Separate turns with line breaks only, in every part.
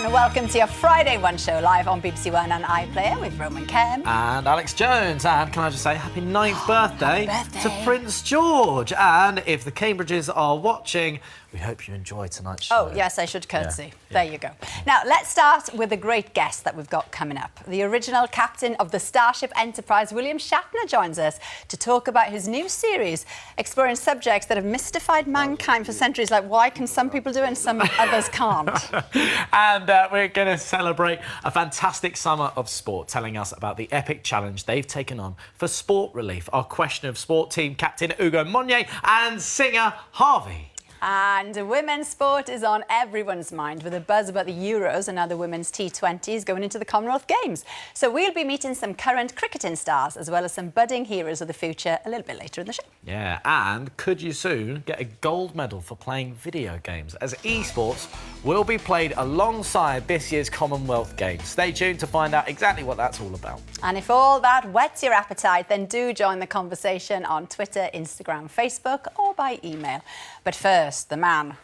and welcome to your Friday One show live on BBC One and iPlayer with Roman Kemp.
And Alex Jones. And can I just say happy 9th birthday, to Prince George. And if the Cambridges are watching, we hope you enjoy tonight's show.
Oh, yes, I should curtsy. Yeah. There you go. Now, let's start with a great guest that we've got coming up. The original captain of the Starship Enterprise, William Shatner, joins us to talk about his new series, exploring subjects that have mystified mankind for centuries, like why can some people do it and some others can't.
And we're going to celebrate a fantastic summer of sport, telling us about the epic challenge they've taken on for sport relief. Our question of sport team captain Ugo Monye and singer HRVY.
And women's sport is on everyone's mind with a buzz about the Euros and now the women's T20s going into the Commonwealth Games. So we'll be meeting some current cricketing stars as well as some budding heroes of the future a little bit later in the show.
Yeah, and could you soon get a gold medal for playing video games, as esports will be played alongside this year's Commonwealth Games. Stay tuned to find out exactly what that's all about.
And if all that whets your appetite, then do join the conversation on Twitter, Instagram, Facebook or by email. But first, the man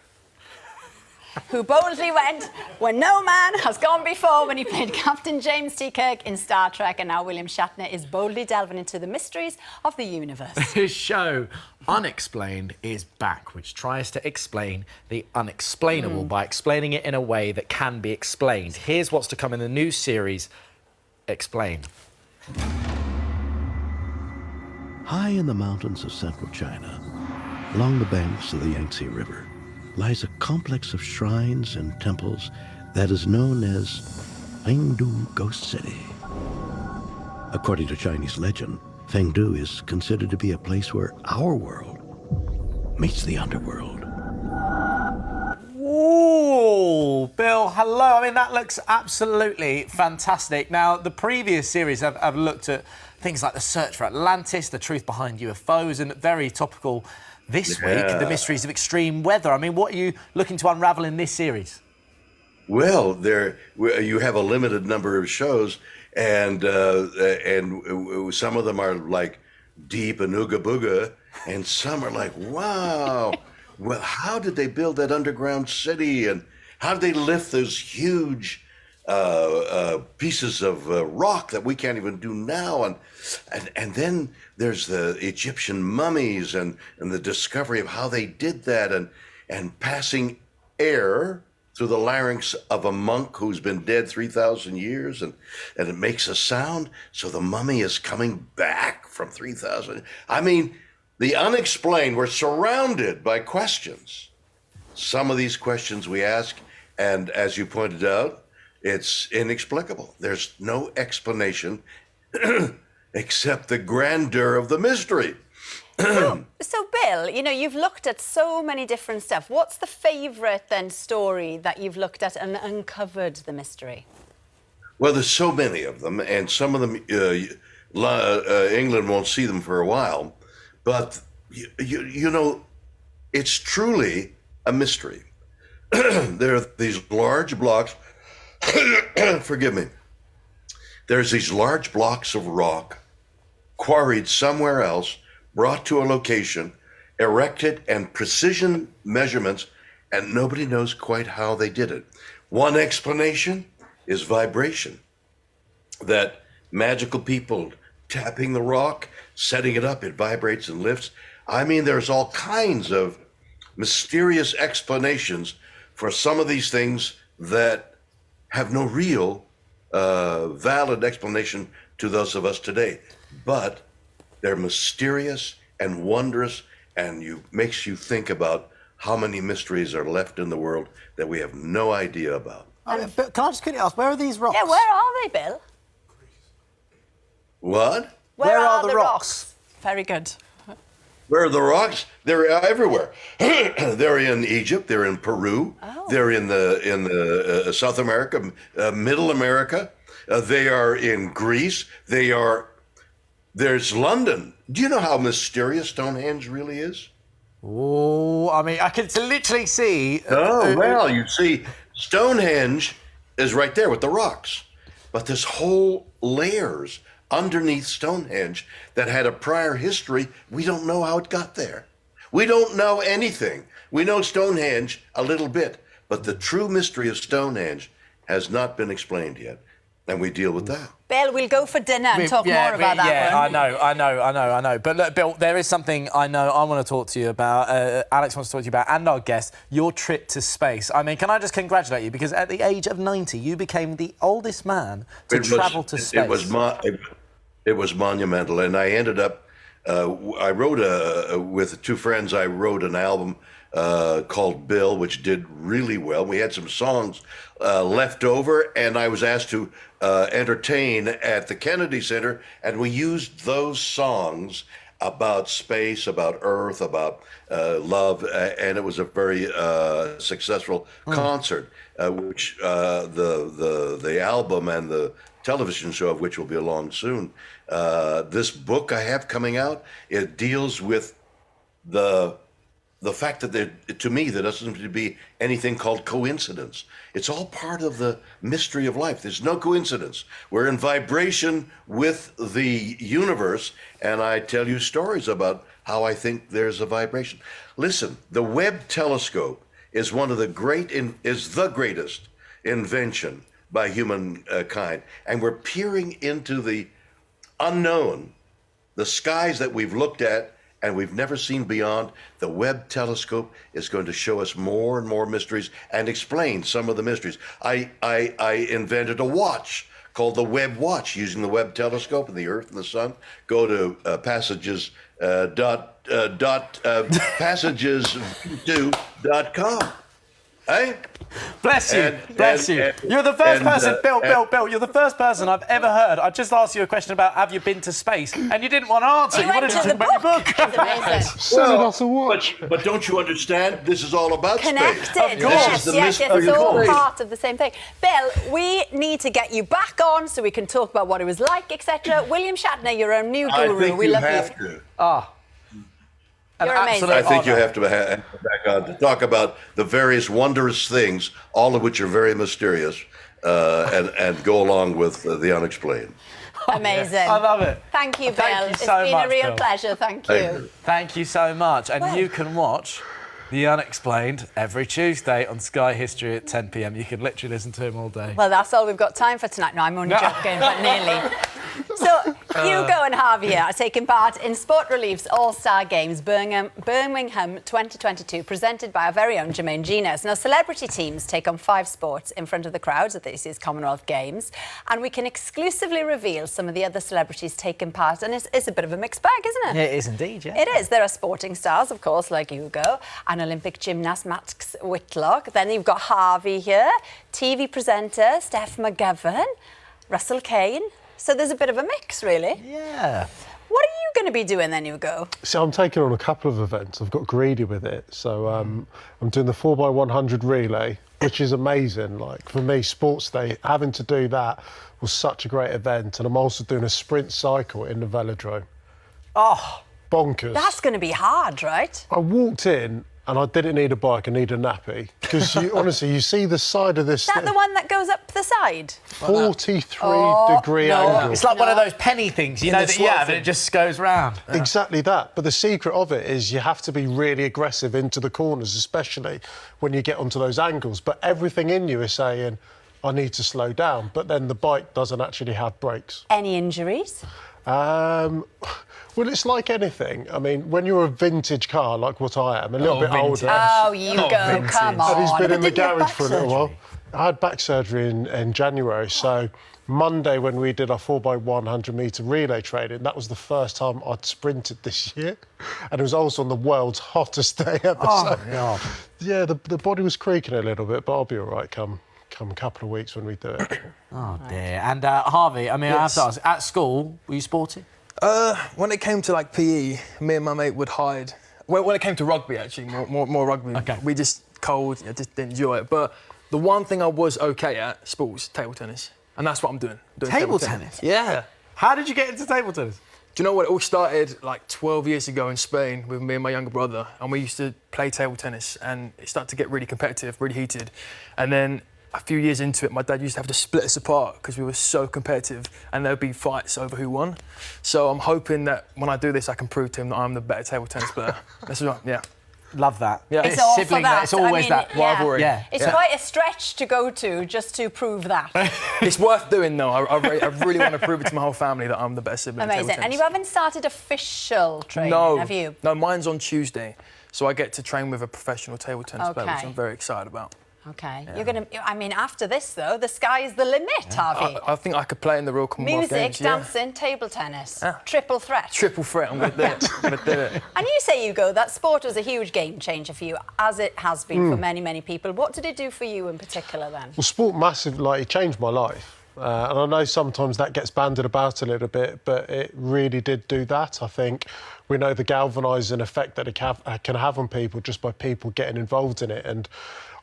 who boldly went where no man has gone before when he played Captain James T. Kirk in Star Trek, and now William Shatner is boldly delving into the mysteries of the universe.
His show, Unexplained, is back, which tries to explain the unexplainable by explaining it in a way that can be explained. Here's what's to come in the new series, Explain.
High in the mountains of central China, along the banks of the Yangtze River, lies a complex of shrines and temples that is known as Fengdu Ghost City. According to Chinese legend, Fengdu is considered to be a place where our world meets the underworld.
Ooh, Bill, hello. I mean, that looks absolutely fantastic. Now, the previous series have looked at things like the search for Atlantis, the truth behind UFOs, and very topical this week, the mysteries of extreme weather. I mean, what are you looking to unravel in this series?
Well, you have a limited number of shows, and some of them are like deep and ooga booga, and some are like, wow, well, how did they build that underground city, and how did they lift those huge pieces of rock that we can't even do now, and then there's the Egyptian mummies and the discovery of how they did that, and passing air through the larynx of a monk who's been dead 3,000 years, and it makes a sound, so the mummy is coming back from 3,000. I mean, the unexplained, we're surrounded by questions. Some of these questions we ask, and as you pointed out, it's inexplicable. There's no explanation except the grandeur of the mystery.
So, Bill, you know, you've looked at so many different stuff. What's the favourite, then, story that you've looked at and uncovered the mystery?
Well, there's so many of them, and some of them, England won't see them for a while. But, you know, it's truly a mystery. There are these large blocks... Forgive me. There's these large blocks of rock quarried somewhere else, brought to a location, erected, and precision measurements, and nobody knows quite how they did it. One explanation is vibration. That magical people tapping the rock, setting it up, it vibrates and lifts. I mean, there's all kinds of mysterious explanations for some of these things that have no real valid explanation to those of us today, but they're mysterious and wondrous, and makes you think about how many mysteries are left in the world that we have no idea about.
But can I just quickly ask, where are these rocks?
Yeah, where are they, Bill?
What?
Where are the rocks? Very good.
Where are the rocks? They're everywhere. They're in Egypt. They're in Peru. Oh. They're in the South America, Middle America. They are in Greece. There's London. Do you know how mysterious Stonehenge really is?
Oh, I mean, I can literally see...
Oh, well, you see, Stonehenge is right there with the rocks. But there's whole layers underneath Stonehenge that had a prior history. We don't know how it got there. We don't know anything. We know Stonehenge a little bit, but the true mystery of Stonehenge has not been explained yet, and we deal with that.
Bill, we'll go for dinner and talk more about that one.
I know. But look, Bill, there is something I know I want to talk to you about, Alex wants to talk to you about, and our guest, your trip to space. I mean, can I just congratulate you? Because at the age of 90, you became the oldest man to travel to space.
It was monumental, and I ended up, I wrote, with two friends, I wrote an album called Bill, which did really well. We had some songs left over, and I was asked to entertain at the Kennedy Center, and we used those songs about space, about Earth, about love, and it was a very successful concert, which the album and the television show of which will be along soon. This book I have coming out, it deals with the fact that to me there doesn't seem to be anything called coincidence. It's all part of the mystery of life. There's no coincidence. We're in vibration with the universe, and I tell you stories about how I think there's a vibration. Listen, the Webb telescope is the greatest invention by humankind, and we're peering into the unknown, the skies that we've looked at and we've never seen beyond. The Webb telescope is going to show us more and more mysteries and explain some of the mysteries. I invented a watch called the Webb watch using the Webb telescope and the Earth and the Sun. Go to passages.com. Hey?
Bless you, bless you. You're the first person, Bill, you're the first person I've ever heard. I just asked you a question about have you been to space, and you didn't want to answer. You wanted to talk about your book.
It's amazing.
Selling us a watch.
But don't you understand? This is all about
Connected.
space.
Yes, it's all part of the same thing. Bill, we need to get you back on so we can talk about what it was like, etc. William Shatner, you're our new guru.
I think
we
you
love
have
you.
to.
You're amazing.
I think you have to back on to talk about the various wondrous things, all of which are very mysterious, and go along with the unexplained.
Amazing.
I love it.
Thank you, Bill.
It's been
a real
Bill.
pleasure. Thank you.
Thank you so much. And you can watch The Unexplained every Tuesday on Sky History at 10 p.m. You can literally listen to him all day.
Well, that's all we've got time for tonight. No, I'm only joking, but nearly. So, Hugo and Javier are taking part in Sport Relief's All-Star Games Birmingham 2022, presented by our very own Jermaine Ginas. Now, celebrity teams take on 5 sports in front of the crowds at this year's Commonwealth Games, and we can exclusively reveal some of the other celebrities taking part, and it's a bit of a mixed bag, isn't it?
It is indeed, yeah.
It is. There are sporting stars, of course, like Hugo, and Olympic gymnast Max Whitlock. Then you've got Harvey here, TV presenter Steph McGovern, Russell Kane. So there's a bit of a mix, really.
Yeah.
What are you going to be doing then, Hugo?
So I'm taking on a couple of events. I've got greedy with it. So I'm doing the 4x100 relay, which is amazing. Like, for me, sports day, having to do that was such a great event. And I'm also doing a sprint cycle in the velodrome.
Oh.
Bonkers.
That's going to be hard, right?
I walked in and I didn't need a bike, I need a nappy. Because honestly, you see the side of this...
Is that the one that goes up the side?
43-degree angle.
It's like one of those penny things, you know, that you have and it just goes round.
Exactly that. But the secret of it is you have to be really aggressive into the corners, especially when you get onto those angles. But everything in you is saying, I need to slow down. But then the bike doesn't actually have brakes.
Any injuries?
Well, it's like anything. I mean, when you're a vintage car, like what I am, a little bit older...
Oh, Hugo, come on.
And he's been in the garage for a little while. I had back surgery in January, so Monday when we did our 4x100 metre relay training, that was the first time I'd sprinted this year. And it was also on the world's hottest day ever.
Oh, God.
Yeah, the body was creaking a little bit, but I'll be all right come a couple of weeks when we do it.
Oh, dear. And Harvey, I mean, I have to ask, at school, were you sporty?
When it came to like PE, me and my mate would hide. When it came to rugby, actually, more rugby.
Okay.
We just just didn't enjoy it. But the one thing I was okay at, sports, table tennis, and that's what I'm doing.
Table tennis?
Yeah.
How did you get into table tennis?
Do you know what? It all started like 12 years ago in Spain with me and my younger brother, and we used to play table tennis, and it started to get really competitive, really heated, and then a few years into it, my dad used to have to split us apart because we were so competitive and there'd be fights over who won. So I'm hoping that when I do this, I can prove to him that I'm the better table tennis player. That's right, yeah.
Love that.
Yeah.
It's all for
sibling,
that.
it's always that
rivalry.
Yeah.
It's quite a stretch to go to just to prove that.
It's worth doing, though. I really want to prove it to my whole family that I'm the best sibling. in table
Amazing. And
tennis.
you haven't started official training, have you?
No, mine's on Tuesday. So I get to train with a professional table tennis player, which
Okay.
I'm very excited about.
Okay. You're going to... I mean, after this, though, the sky is the limit, Harvey.
I think I could play in the Royal Commonwealth
Music,
Games. Yeah.
dancing, table tennis. Triple threat.
Triple threat, I'm going to do it. I'm going to do it.
And you say, Ugo, that sport was a huge game changer for you, as it has been for many, many people. What did it do for you in particular, then?
Well, sport massively, it changed my life. And I know sometimes that gets banded about a little bit, but it really did do that. I think we know the galvanising effect that it can have on people just by people getting involved in it. And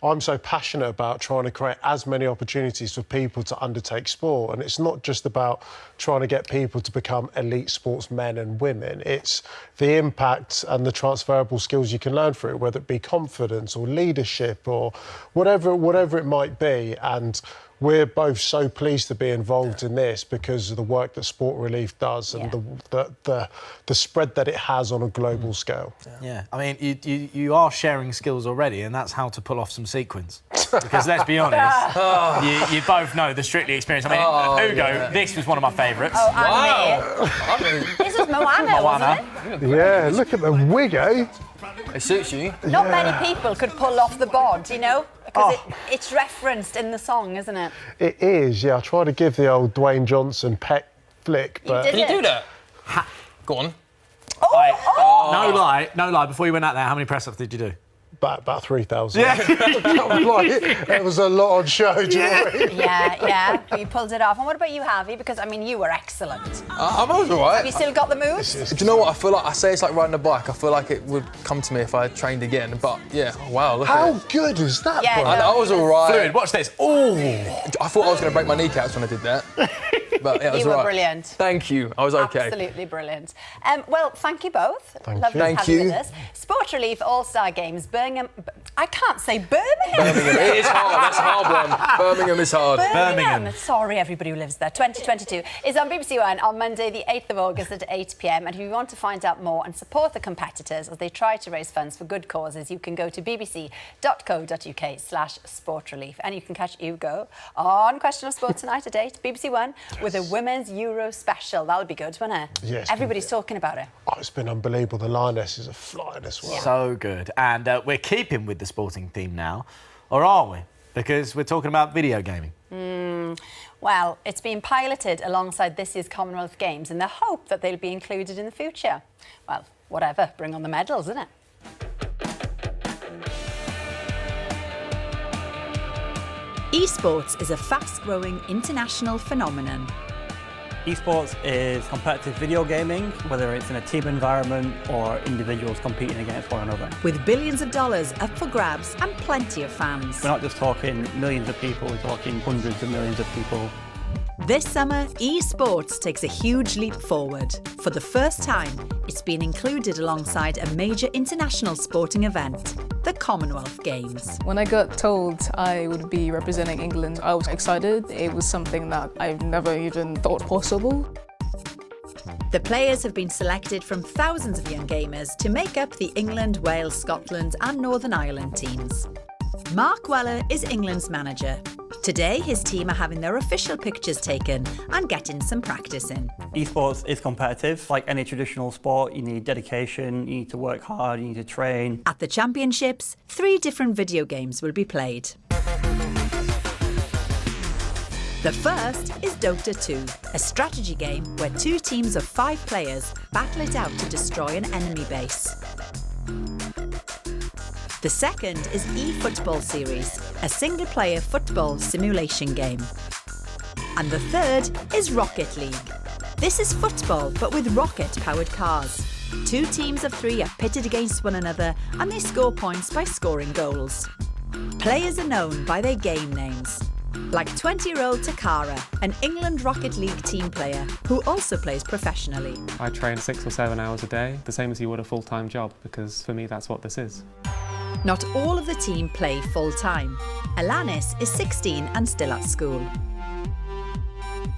I'm so passionate about trying to create as many opportunities for people to undertake sport. And it's not just about trying to get people to become elite sportsmen and women. It's the impact and the transferable skills you can learn through it, whether it be confidence or leadership or whatever it might be. And we're both so pleased to be involved in this because of the work that Sport Relief does and the spread that it has on a global scale.
Yeah, I mean, you are sharing skills already, and that's how to pull off some sequins. Because let's be honest, you both know the Strictly experience. I mean, Ugo, this was one of my favourites.
Oh, and me. This was Moana, wasn't it?
Yeah, look at the wig, eh?
It suits you.
Not many people could pull off the bod, you know? Because it's referenced in the song, isn't it?
It is, yeah. I try to give the old Dwayne Johnson peck flick, but...
did
Can you
it?
do that? Go on.
No lie, before you went out there, how many press-ups did you do?
About 3,000. Yeah. It was a lot on show, do you know what I mean?
Yeah, but you pulled it off. And what about you, Harvey? Because, I mean, you were excellent.
I was all right.
Have you still got the moves?
Do you know what? I feel like I say it's like riding a bike. I feel like it would come to me if I trained again. But yeah, wow, look
How
at it.
good is that,
Yeah,
bro?
I was all right.
Fluid, watch this. Oh!
I thought I was going to break my kneecaps when I did that. But yeah, it was
You were
all right.
brilliant.
Thank you. I was okay.
Absolutely brilliant. Well, thank you both.
Thank
Lovely
you.
to
Thank
have you
you.
with us. Sport Relief All-Star Games, Birmingham... I can't say Birmingham.
Birmingham. It is hard. That's a hard one. Birmingham is hard.
Birmingham.
Sorry, everybody who lives there. 2022 is on BBC One on Monday, the 8th of August at 8 p.m. And if you want to find out more and support the competitors as they try to raise funds for good causes, you can go to bbc.co.uk/sportrelief. And you can catch Ugo on Question of Sport tonight at 8, BBC One, with a Women's Euro special. That'll be good, won't it?
Yes.
Everybody's talking about it.
Oh, it's been unbelievable. The Lionesses are flying as well.
So good. And we're keeping with the sporting theme now, or are we? Because we're talking about video gaming.
Well, it's been piloted alongside this year's Commonwealth Games in the hope that they'll be included in the future. Well, whatever, bring on the medals, isn't it? Esports is a fast-growing international phenomenon.
Esports is competitive video gaming, whether it's in a team environment or individuals competing against one another.
With billions of dollars up for grabs and plenty of fans.
We're not just talking millions of people, we're talking hundreds of millions of people.
This summer, esports takes a huge leap forward. For the first time, it's been included alongside a major international sporting event, the Commonwealth Games.
When I got told I would be representing England, I was excited. It was something that I've never even thought possible.
The players have been selected from thousands of young gamers to make up the England, Wales, Scotland and Northern Ireland teams. Mark Weller is England's manager. Today, his team are having their official pictures taken and getting some practice in.
Esports is competitive. Like any traditional sport, you need dedication, you need to work hard, you need to train.
At the championships, 3 different video games will be played. The first is Dota 2, a strategy game where 2 teams of 5 players battle it out to destroy an enemy base. The second is eFootball Series, a single-player football simulation game. And the third is Rocket League. This is football, but with rocket-powered cars. 2 teams of 3 are pitted against one another, and they score points by scoring goals. Players are known by their game names, like 20-year-old Takara, an England Rocket League team player who also plays professionally.
I train 6 or 7 hours a day, the same as you would a full-time job, because for me that's what this is.
Not all of the team play full-time. Alanis is 16 and still at school.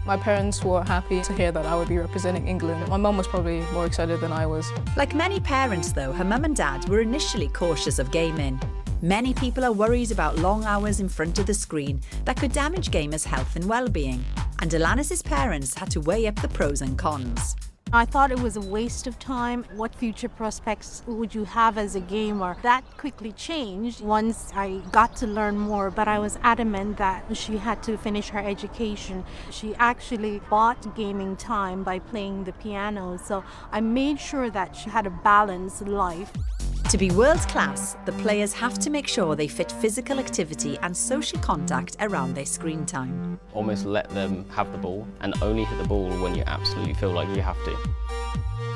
My parents were happy to hear that I would be representing England. My mum was probably more excited than I was.
Like many parents, though, her mum and dad were initially cautious of gaming. Many people are worried about long hours in front of the screen that could damage gamers' health and well-being. And Alanis' parents had to weigh up the pros and cons.
I thought it was a waste of time. What future prospects would you have as a gamer? That quickly changed once I got to learn more, but I was adamant that she had to finish her education. She actually bought gaming time by playing the piano, so I made sure that she had a balanced life.
To be world-class, the players have to make sure they fit physical activity and social contact around their screen time.
Almost let them have the ball and only hit the ball when you absolutely feel like you have to.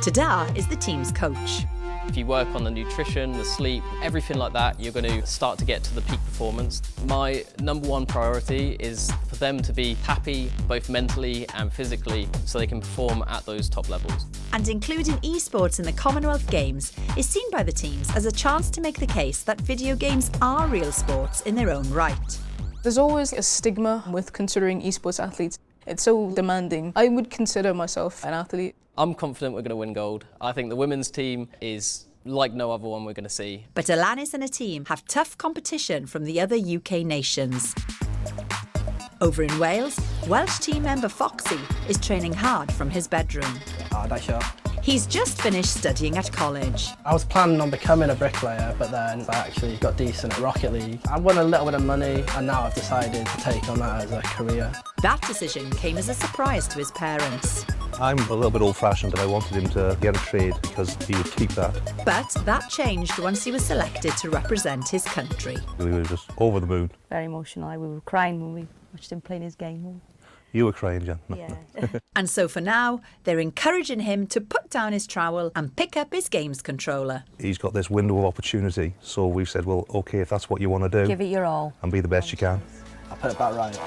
Tada is the team's coach.
If you work on the nutrition, the sleep, everything like that, you're going to start to get to the peak performance. My number one priority is for them to be happy, both mentally and physically, so they can perform at those top levels.
And including esports in the Commonwealth Games is seen by the teams as a chance to make the case that video games are real sports in their own right.
There's always a stigma with considering esports athletes. It's so demanding. I would consider myself an athlete.
I'm confident we're going to win gold. I think the women's team is like no other one we're going to see.
But Alanis and her team have tough competition from the other UK nations. Over in Wales, Welsh team member Foxy is training hard from his bedroom. He's just finished studying at college.
I was planning on becoming a bricklayer, but then I actually got decent at Rocket League. I won a little bit of money, and now I've decided to take on that as a career.
That decision came as a surprise to his parents.
I'm a little bit old-fashioned, and I wanted him to get a trade because he would keep that.
But that changed once he was selected to represent his country.
We were just over the moon.
Very emotional. We were crying when we watched him playing his game.
You were crying, Jen.
Yeah.
And so for now, they're encouraging him to put down his trowel and pick up his games controller.
He's got this window of opportunity, so we've said, well, OK, if that's what you want to do...
Give it your all.
And be the best you can.
I'll put it back right.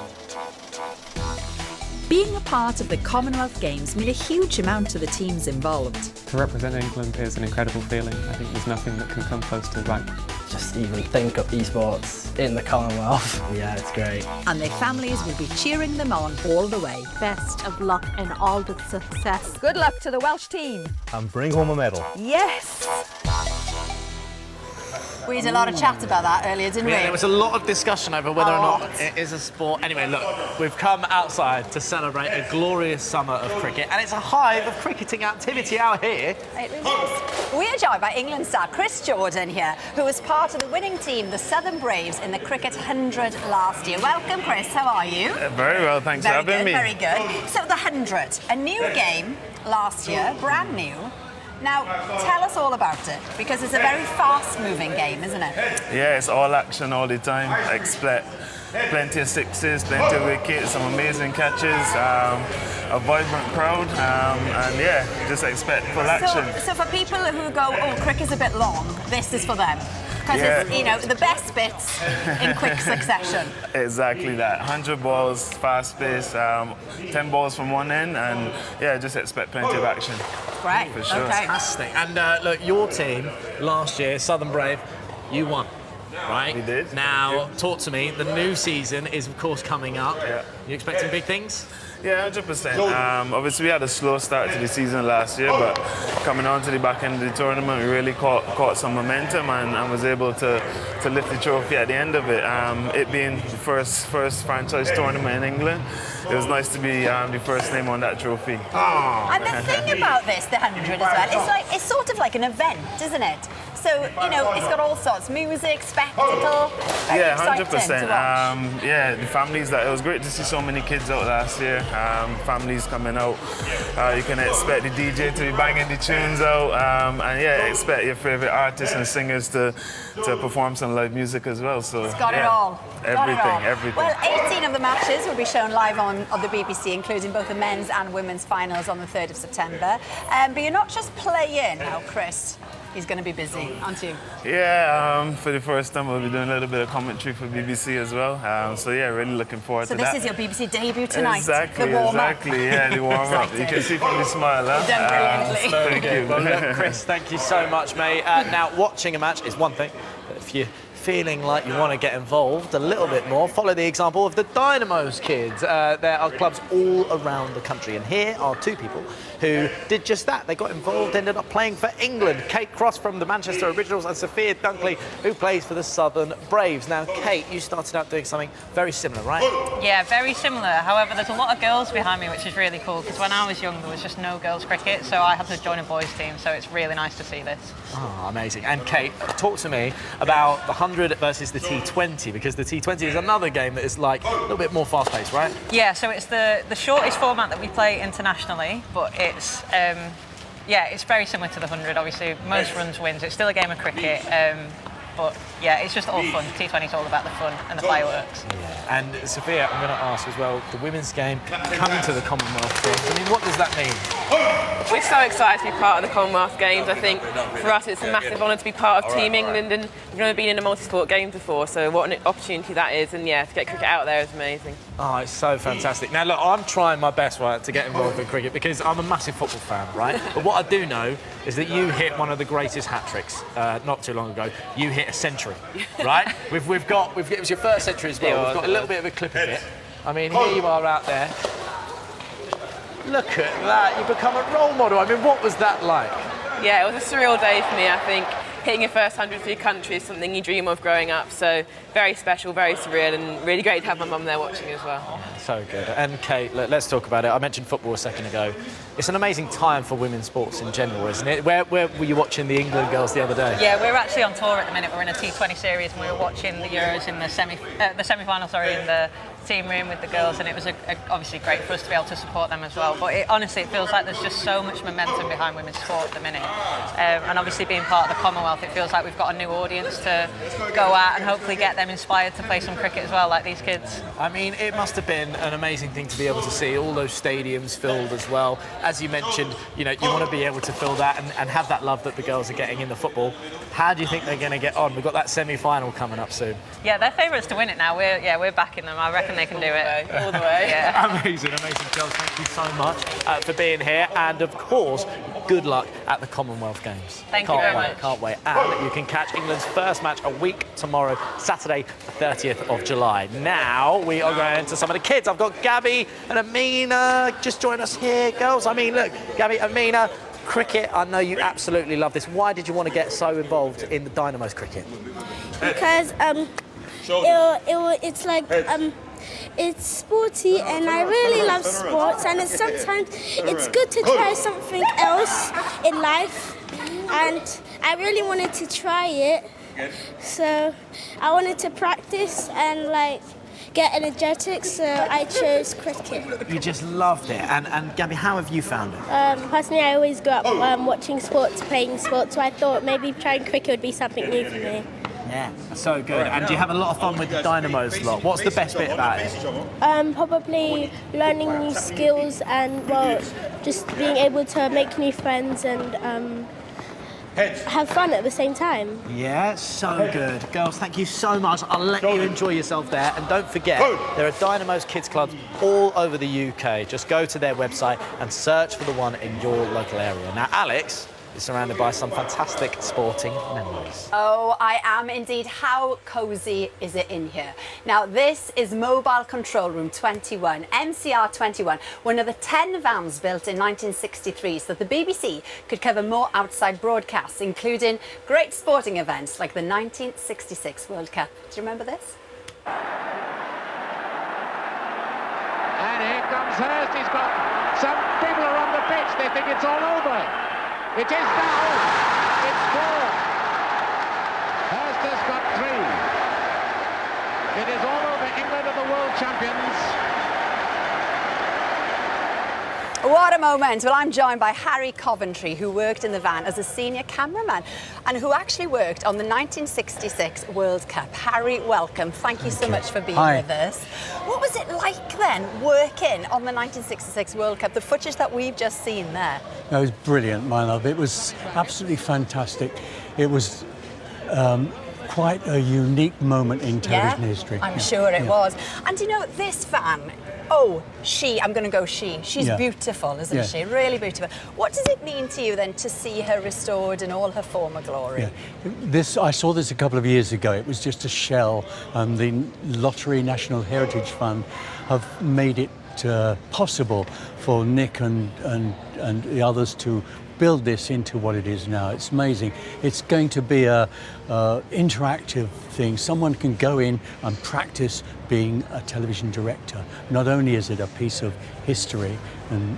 Being a part of the Commonwealth Games mean a huge amount to the teams involved.
To represent England is an incredible feeling. I think there's nothing that can come close to that.
Just even think of esports in the Commonwealth. Yeah, it's great.
And their families will be cheering them on all the way.
Best of luck and all the success.
Good luck to the Welsh team.
And bring home a medal.
Yes!
We had a lot of chat about that earlier, didn't we?
Yeah, there was a lot of discussion over whether or not it is a sport. Anyway, look, we've come outside to celebrate a glorious summer of cricket, and it's a hive of cricketing activity out here.
It really is. We are joined by England star Chris Jordan here, who was part of the winning team, the Southern Braves, in the Cricket 100 last year. Welcome, Chris. How are you?
Very well, thanks for having me.
Very good. So the 100, a new game last year, brand new. Now, tell us all about it, because it's a very fast-moving game, isn't it?
Yeah, it's all action all the time. I expect plenty of sixes, plenty of wickets, some amazing catches, a vibrant crowd, and yeah, just expect full action.
So for people who go, oh, cricket's a bit long, this is for them. Because it's, you know, the best bits in quick succession.
Exactly that. 100 balls, fast pace, 10 balls from one end, and yeah, just expect plenty of action.
Great.
For sure.
Okay.
Fantastic. And look, your team last year, Southern Brave, you won, right?
We did.
Now, talk to me. The new season is, of course, coming up.
Yeah.
You expecting big things?
Yeah, 100%. Obviously, we had a slow start to the season last year, but coming on to the back end of the tournament, we really caught some momentum and was able to lift the trophy at the end of it. It being the first franchise tournament in England, it was nice to be the first name on that trophy.
Oh.
And the thing about this, the 100 as well, it's sort of like an event, isn't it? So, you know, it's got all sorts, music, spectacle.
Yeah, 100%. Yeah, the families, it was great to see so many kids out last year. Families coming out. You can expect the DJ to be banging the tunes out. And yeah, expect your favourite artists and singers to perform some live music as well. So,
it's got it all.
Everything.
Well, 18 of the matches will be shown live on the BBC, including both the men's and women's finals on the 3rd of September. But you're not just playing now, Chris. He's going to be busy, aren't you?
Yeah, for the first time we'll be doing a little bit of commentary for BBC as well. So yeah, really looking forward to that.
So this is your BBC debut tonight?
Exactly,
the warm-up.
Yeah, the warm-up. You can see from the smile, huh?
You've done brilliantly.
Thank you.
Well, look, Chris, thank you so much, mate. Now, watching a match is one thing, but if you feeling like you want to get involved a little bit more, follow the example of the Dynamos kids. There are clubs all around the country, and here are two people who did just that. They got involved, ended up playing for England. Kate Cross from the Manchester Originals and Sophia Dunkley, who plays for the Southern Braves. Now, Kate, you started out doing something very similar, right?
Yeah, very similar. However, there's a lot of girls behind me, which is really cool, because when I was young, there was just no girls cricket, so I had to join a boys team, so it's really nice to see this.
Oh, amazing. And Kate, talk to me about the 100 versus the T20, because the T20 is another game that is like a little bit more fast-paced, right?
Yeah, so it's the shortest format that we play internationally, but it's yeah, it's very similar to the 100. Obviously, most runs wins. It's still a game of cricket, but yeah, it's just all fun. T20 is all about the fun and the fireworks.
Yeah. And Sophia, I'm going to ask as well, the women's game coming to the Commonwealth Games. I mean, what does that mean?
We're so excited to be part of the Commonwealth Games. I think for us it's a massive honour to be part of Team England, and we've never been in a multi-sport game before, so what an opportunity that is, and yeah, to get cricket out there is amazing.
Oh, it's so fantastic. Now, look, I'm trying my best, right, to get involved in cricket because I'm a massive football fan, right? But what I do know is that you hit one of the greatest hat-tricks not too long ago. You hit a century, right? It was your first century as well. We've got a little bit of a clip of it. I mean, here you are out there. Look at that, you've become a role model. I mean, what was that like?
Yeah, it was a surreal day for me, I think. Hitting your first 100 for your country is something you dream of growing up, so very special, very surreal, and really great to have my mum there watching as well.
So good. And Kate, let's talk about it. I mentioned football a second ago. It's an amazing time for women's sports in general, isn't it? Where were you watching the England girls the other day?
Yeah, we're actually on tour at the minute. We're in a T20 series, and we were watching the Euros in the semi-final, in the team room with the girls, and it was obviously great for us to be able to support them as well. But honestly, it feels like there's just so much momentum behind women's sport at the minute. And obviously being part of the Commonwealth, it feels like we've got a new audience to go at and hopefully get them inspired to play some cricket as well, like these kids.
I mean, it must have been an amazing thing to be able to see all those stadiums filled as well. As you mentioned, you want to be able to fill that and have that love that the girls are getting in the football. How do you think they're going to get on? We've got that semi-final coming up soon.
Yeah, they're favourites to win it now. We're backing them. I reckon they can do it all the way. Yeah.
Amazing girls. Thank you so much for being here, and of course, good luck at the Commonwealth Games.
Thank you very much.
Can't wait. And you can catch England's first match a week tomorrow, Saturday, the 30th of July. Now we are going to some of the kids. I've got Gabby and Amina. Just join us here, girls. I mean, look, Gabby, Amina. Cricket, I know you absolutely love this. Why did you want to get so involved in the Dynamos cricket?
Because it's like it's sporty, and I really love sports, and sometimes it's good to try something else in life, and I really wanted to try it, so I wanted to practice and get energetic, so I chose cricket.
You just loved it. And Gabby, how have you found it?
Personally, I always grew up watching sports, playing sports, so I thought maybe trying cricket would be something new for me.
Yeah, so good. And do you have a lot of fun with the Dynamos lot? What's the best bit about it?
Probably learning new skills and, just being able to make new friends and have fun at the same time.
Yeah, so good. Girls, thank you so much. I'll let you enjoy yourself there. And don't forget, there are Dynamos kids clubs all over the UK. Just go to their website and search for the one in your local area. Now, Alex is surrounded by some fantastic sporting memories.
Oh, I am indeed. How cosy is it in here? Now, this is Mobile Control Room 21, MCR 21, one of the 10 vans built in 1963 so that the BBC could cover more outside broadcasts, including great sporting events like the 1966 World Cup. Do you remember this?
And here comes Hurst. He's got some people are on the pitch. They think it's all over. It is now. It's 4. Hurst has got 3. It is all over. England are the world champions.
What a moment. Well, I'm joined by Harry Coventry, who worked in the van as a senior cameraman and who actually worked on the 1966 World Cup. Harry, welcome. Thank you so much for being with us. What was it like then, working on the 1966 World Cup, the footage that we've just seen there?
It was brilliant, my love. It was absolutely fantastic. It was quite a unique moment in television history.
I'm sure it was. And you know, this van, Oh, I'm going to go she. She's
Yeah.
beautiful, isn't
Yeah.
she? Really beautiful. What does it mean to you then to see her restored in all her former glory?
Yeah. I saw this a couple of years ago. It was just a shell, and the Lottery National Heritage Fund have made it possible for Nick and the others to build this into what it is now. It's amazing. It's going to be a interactive thing. Someone can go in and practice being a television director. Not only is it a piece of history and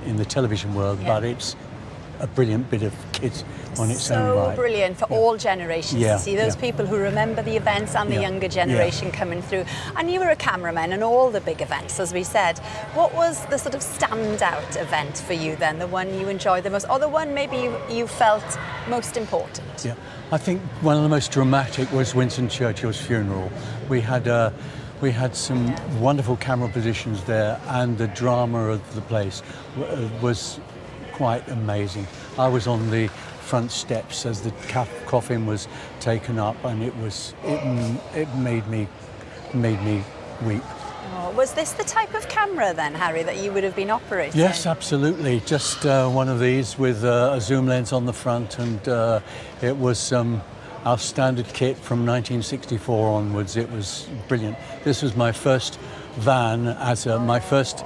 in the television world, but it's a brilliant bit of kit on its own right.
So brilliant for all generations to see those people who remember the events and the younger generation coming through. And you were a cameraman in all the big events, as we said. What was the sort of standout event for you then, the one you enjoyed the most, or the one maybe you felt most important?
Yeah, I think one of the most dramatic was Winston Churchill's funeral. We had some wonderful camera positions there, and the drama of the place was quite amazing. I was on the front steps as the coffin was taken up, and it made me weep.
Oh, was this the type of camera then, Harry, that you would have been operating?
Yes, absolutely. Just one of these with a zoom lens on the front, and it was our standard kit from 1964 onwards. It was brilliant. This was my first van my first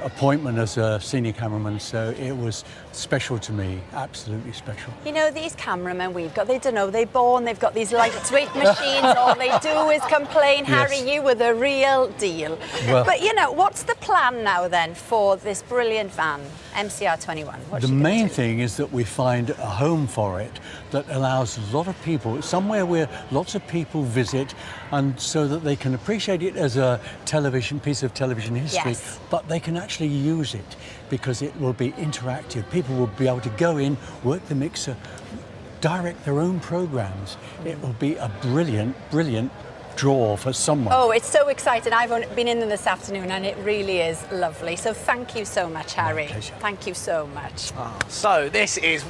appointment as a senior cameraman, so it was special to me, absolutely special.
You know, these cameramen we've got, they don't know, they're born, they've got these lightweight machines, all they do is complain. Harry, you were the real deal.
Well,
but, you know, what's the plan now then for this brilliant van, MCR21?
The main thing is that we find a home for it that allows a lot of people, somewhere where lots of people visit, and so that they can appreciate it as a piece of television history, but they can actually use it because it will be interactive. People will be able to go in, work the mixer, direct their own programs. It will be a brilliant, brilliant draw for someone.
Oh, it's so exciting. I've been in them this afternoon and it really is lovely. So thank you so much, Harry.
My pleasure.
Thank you so much.
So this is,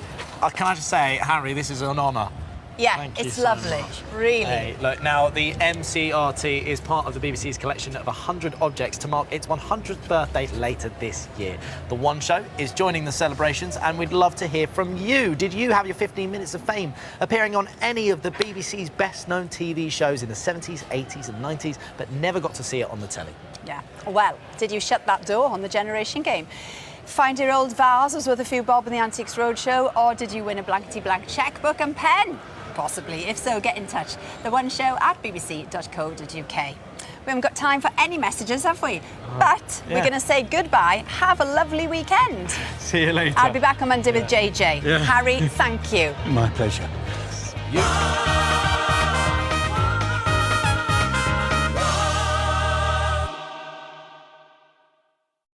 can I just say, Harry, this is an honour.
Yeah, it's lovely, really.
Hey, look, now the MCRT is part of the BBC's collection of 100 objects to mark its 100th birthday later this year. The One Show is joining the celebrations, and we'd love to hear from you. Did you have your 15 minutes of fame appearing on any of the BBC's best-known TV shows in the 70s, 80s and 90s, but never got to see it on the telly?
Yeah. Well, did you shut that door on the Generation Game? Find your old vases with a few bob in the Antiques Roadshow, or did you win a blankety-blank chequebook and pen? Possibly. If so, get in touch. The One Show at bbc.co.uk. We haven't got time for any messages, have we? But we're going to say goodbye. Have a lovely weekend.
See you later.
I'll be back on Monday with JJ.
Yeah.
Harry, thank you.
My pleasure.
You.